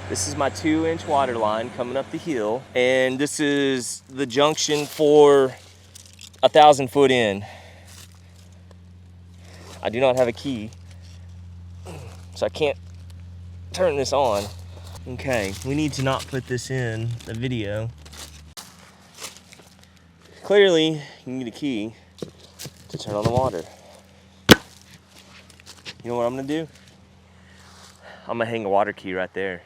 This is my 2-inch water line coming up the hill, and this is the junction for 1,000 foot in. I do not have a key, so I can't turn this on. Okay, we need to not put this in the video. Clearly, you need a key to turn on the water. You know what I'm gonna do? I'm gonna hang a water key right there.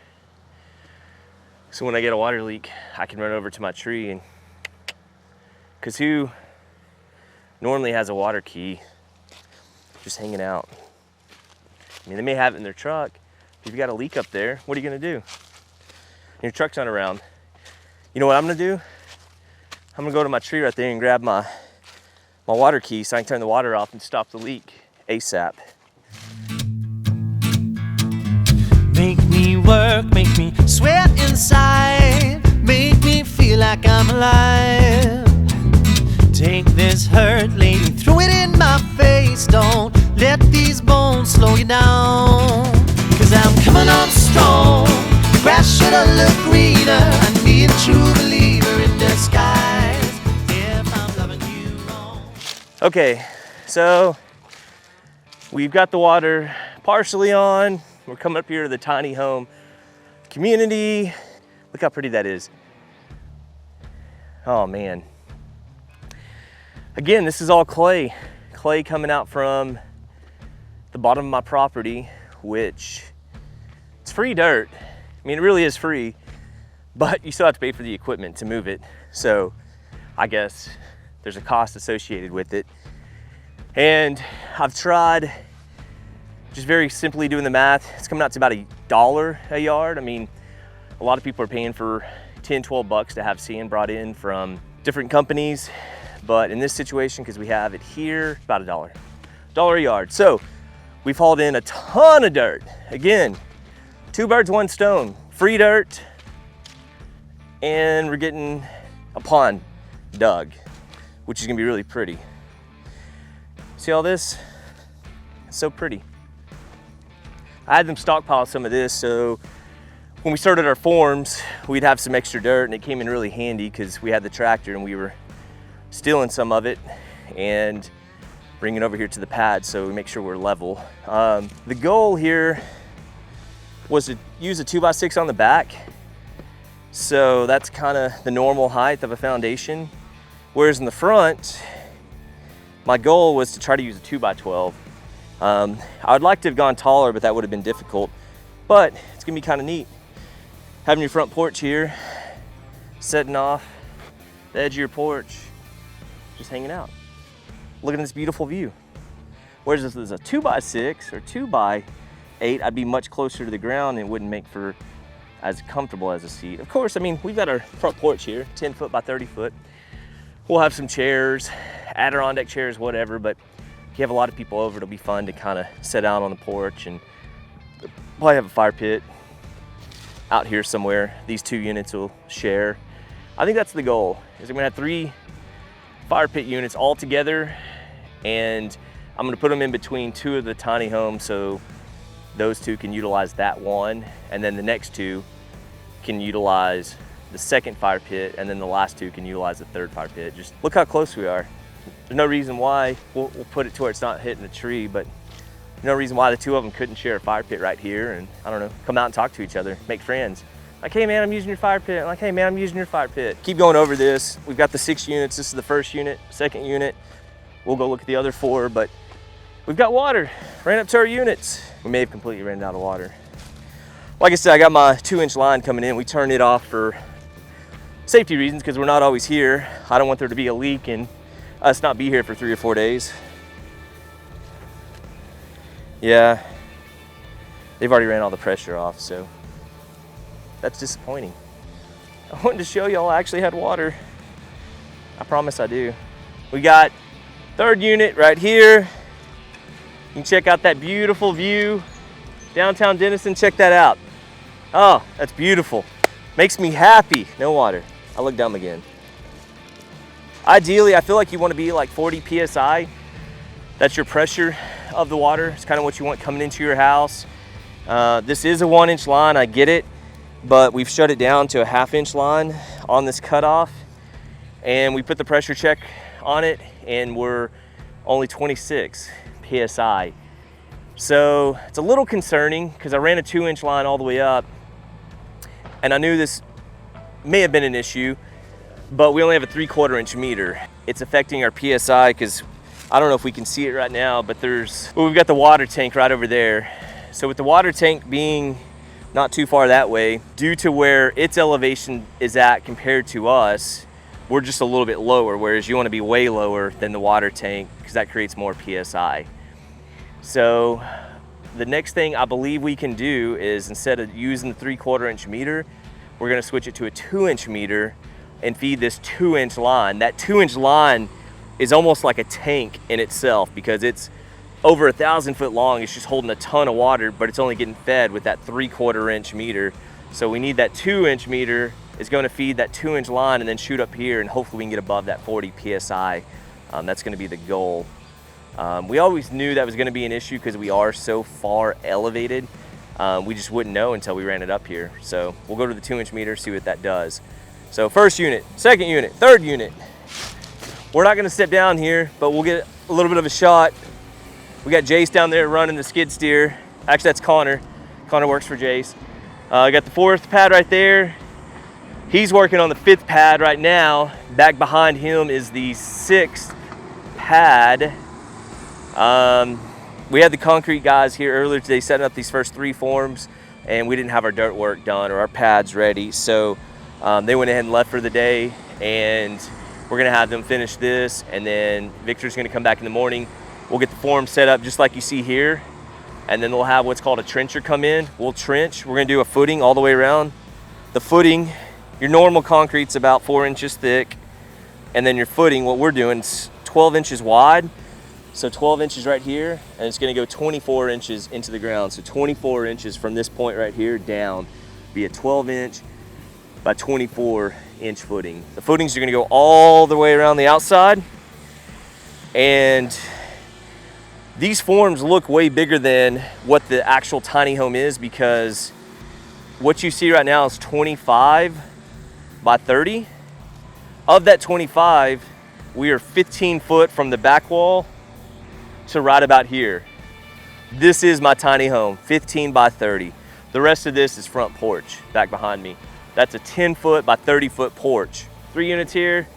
So when I get a water leak, I can run over to my tree and, cause who normally has a water key just hanging out? I mean, they may have it in their truck. If you got a leak up there, what are you gonna do? Your truck's not around. You know what I'm gonna do? I'm gonna go to my tree right there and grab my water key so I can turn the water off and stop the leak ASAP. Make me work, make me sweat inside, make me feel like I'm alive. Take this hurt, lady, throw it in my face. Don't let these bones slow you down. Cause I'm coming on strong, the grass should've looked greener. I need a true believer in disguise if I'm loving you wrong. Okay, so we've got the water partially on. We're coming up here to the tiny home community. Look how pretty that is. Oh man. Again, this is all clay. Clay coming out from the bottom of my property, which it's free dirt. I mean, it really is free, but you still have to pay for the equipment to move it. So I guess there's a cost associated with it. And I've tried just very simply doing the math. It's coming out to about $1 a yard. I mean, a lot of people are paying for 10, 12 bucks to have sand brought in from different companies. But in this situation, because we have it here, about $1 a yard. So we've hauled in a ton of dirt. Again, 2 birds, 1 stone, free dirt. And we're getting a pond dug, which is gonna be really pretty. See all this? It's so pretty. I had them stockpile some of this, so when we started our forms, we'd have some extra dirt, and it came in really handy because we had the tractor and we were stealing some of it and bringing it over here to the pad so we make sure we're level. The goal here was to use a 2x6 on the back. So that's kind of the normal height of a foundation. Whereas in the front, my goal was to try to use a 2x12. I would like to have gone taller, but that would have been difficult. But it's gonna be kind of neat. Having your front porch here, setting off the edge of your porch, just hanging out. Look at this beautiful view. Whereas if there's a 2x6 or 2x8, I'd be much closer to the ground and it wouldn't make for as comfortable as a seat. Of course, I mean, we've got our front porch here, 10 foot by 30 foot. We'll have some chairs, Adirondack chairs, whatever, but if you have a lot of people over, it'll be fun to kind of sit out on the porch, and probably have a fire pit out here somewhere. These 2 units will share. I think that's the goal, is I'm gonna have 3 fire pit units all together, and I'm gonna put them in between 2 of the tiny homes so those 2 can utilize that one, and then the next 2 can utilize the second fire pit, and then the last 2 can utilize the third fire pit. Just look how close we are. There's no reason why we'll put it to where it's not hitting a tree, but no reason why the 2 of them couldn't share a fire pit right here and, I don't know, come out and talk to each other, make friends. Like, hey man, I'm using your fire pit. I'm like, hey man, I'm using your fire pit. Keep going over this. We've got the 6 units. This is the first unit, second unit. We'll go look at the other 4, but we've got water. Ran up to our units. We may have completely ran out of water. Like I said, I got my 2-inch line coming in. We turned it off for safety reasons because we're not always here. I don't want there to be a leak and us not be here for 3 or 4 days. Yeah, they've already ran all the pressure off, so that's disappointing. I wanted to show y'all I actually had water. I promise I do. We got 3rd unit right here. You can check out that beautiful view. Downtown Denison, check that out. Oh, that's beautiful. Makes me happy. No water. I look dumb again. Ideally, I feel like you want to be like 40 PSI. That's your pressure of the water. It's kind of what you want coming into your house. This is a 1-inch line, I get it. but we've shut it down to a 1/2 inch line on this cutoff, and we put the pressure check on it, and we're only 26 PSI. So it's a little concerning because I ran a 2-inch line all the way up, and I knew this may have been an issue, but we only have a 3/4 inch meter. It's affecting our PSI because I don't know if we can see it right now, but we've got the water tank right over there. So with the water tank being not too far that way, due to where its elevation is at compared to us, we're just a little bit lower, whereas you want to be way lower than the water tank because that creates more PSI. So the next thing I believe we can do is, instead of using the 3/4 inch meter, we're going to switch it to a 2-inch meter and feed this 2-inch line. That 2-inch line is almost like a tank in itself because it's over 1,000 foot long. It's just holding a ton of water, but it's only getting fed with that 3/4 inch meter. So we need that 2-inch meter is going to feed that 2-inch line and then shoot up here, and hopefully we can get above that 40 PSI. That's going to be the goal. We always knew that was going to be an issue because we are so far elevated. We just wouldn't know until we ran it up here. So we'll go to the 2-inch meter, see what that does. So first unit, second unit, third unit. We're not going to step down here, but we'll get a little bit of a shot. We got Jace down there running the skid steer. Actually, that's Connor. Connor works for Jace. I got the 4th pad right there. He's working on the 5th pad right now. Back behind him is the 6th pad. We had the concrete guys here earlier today setting up these first 3 forms, and we didn't have our dirt work done or our pads ready. So they went ahead and left for the day, and we're gonna have them finish this, and then Victor's gonna come back in the morning. We'll get the form set up just like you see here, and then they'll have what's called a trencher come in. We'll trench. We're gonna do a footing all the way around. The footing, your normal concrete's about 4 inches thick, and then your footing, what we're doing, is 12 inches wide. So 12 inches right here, and it's gonna go 24 inches into the ground. So 24 inches from this point right here down, be a 12 inch by 24 inch footing. The footings are gonna go all the way around the outside, and these forms look way bigger than what the actual tiny home is, because what you see right now is 25 by 30. Of that 25, we are 15 foot from the back wall to right about here. This is my tiny home, 15 by 30. The rest of this is front porch back behind me. That's a 10 foot by 30 foot porch. 3 units here,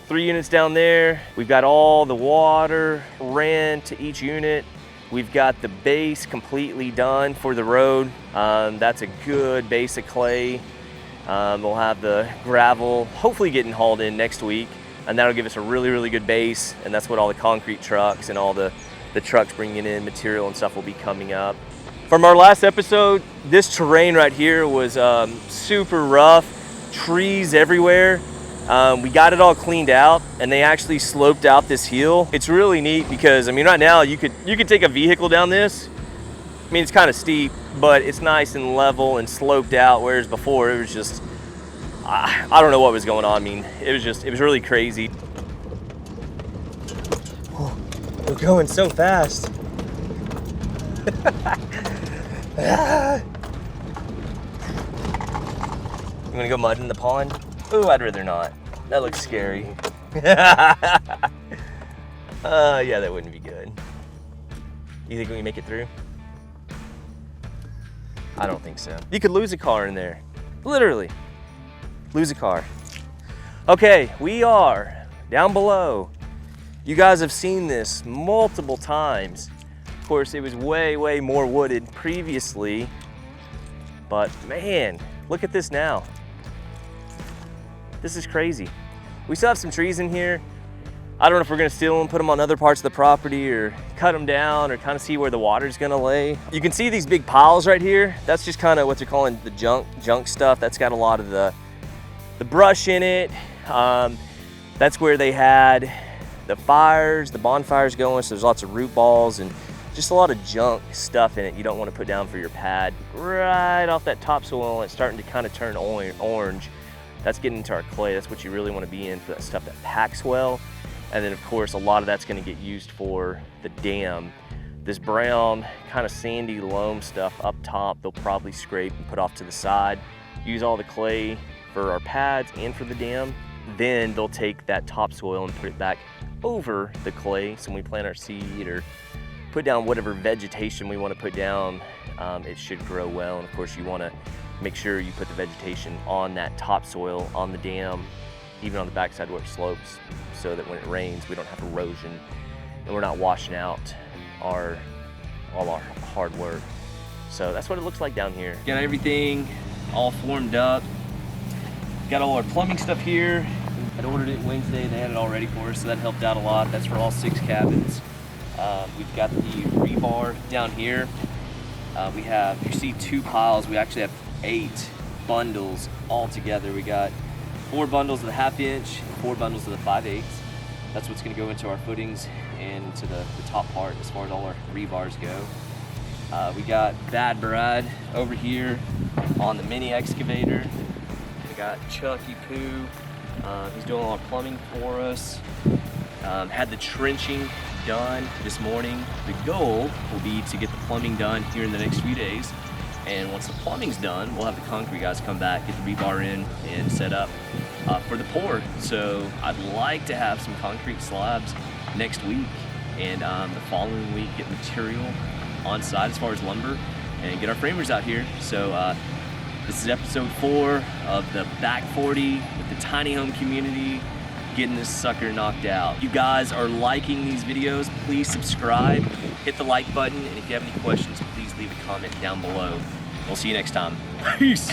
3 units down there. We've got all the water ran to each unit. We've got the base completely done for the road. That's a good base of clay. We'll have the gravel hopefully getting hauled in next week, and that'll give us a really, really good base, and that's what all the concrete trucks and all the trucks bringing in material and stuff will be coming up. From our last episode, this terrain right here was super rough, trees everywhere. We got it all cleaned out, and they actually sloped out this hill. It's really neat because, I mean, right now you could take a vehicle down this. I mean, it's kind of steep, but it's nice and level and sloped out, whereas before it was just, I don't know what was going on. I mean, it was really crazy. Oh, we're going so fast. You wanna go mud in the pond? Ooh, I'd rather not. That looks scary. Yeah, that wouldn't be good. You think we can make it through? I don't think so. You could lose a car in there. Literally. Lose a car. Okay, we are down below. You guys have seen this multiple times. Of course, it was way, way more wooded previously, but man, look at this now. This is crazy. We still have some trees in here. I don't know if we're gonna steal them, put them on other parts of the property, or cut them down, or kind of see where the water's gonna lay. You can see these big piles right here. That's just kind of what they're calling the junk stuff. That's got a lot of the brush in it. That's where they had the fires, the bonfires going, so there's lots of root balls and just a lot of junk stuff in it you don't want to put down for your pad. Right off that topsoil, and it's starting to kind of turn orange. That's getting into our clay. That's what you really want to be in for that stuff that packs well. And then of course, a lot of that's going to get used for the dam. This brown kind of sandy loam stuff up top, they'll probably scrape and put off to the side. use all the clay for our pads and for the dam. Then they'll take that topsoil and put it back over the clay. So when we plant our seed or put down whatever vegetation we want to put down, it should grow well. And of course you want to make sure you put the vegetation on that topsoil on the dam, even on the backside where it slopes, so that when it rains we don't have erosion and we're not washing out all our hard work. So that's what it looks like down here. Got everything all formed up. Got all our plumbing stuff here. I ordered it Wednesday, they had it all ready for us, so that helped out a lot. That's for all 6 cabins. We've got the rebar down here. We have, you see 2 piles, we actually have 8 bundles all together. We got 4 bundles of the 1/2 inch, 4 bundles of the 5/8. That's what's gonna go into our footings and into the top part as far as all our rebars go. We got Bad Brad over here on the mini excavator. We got Chucky Poo. He's doing all our plumbing for us. Had the trenching done this morning. The goal will be to get the plumbing done here in the next few days. And once the plumbing's done, we'll have the concrete guys come back, get the rebar in and set up for the pour. So I'd like to have some concrete slabs next week, and the following week get material on site as far as lumber and get our framers out here. So this is episode 4 of the Back 40 with the tiny home community, getting this sucker knocked out. If you guys are liking these videos, please subscribe, hit the like button, and if you have any questions, please leave a comment down below. We'll see you next time. Peace.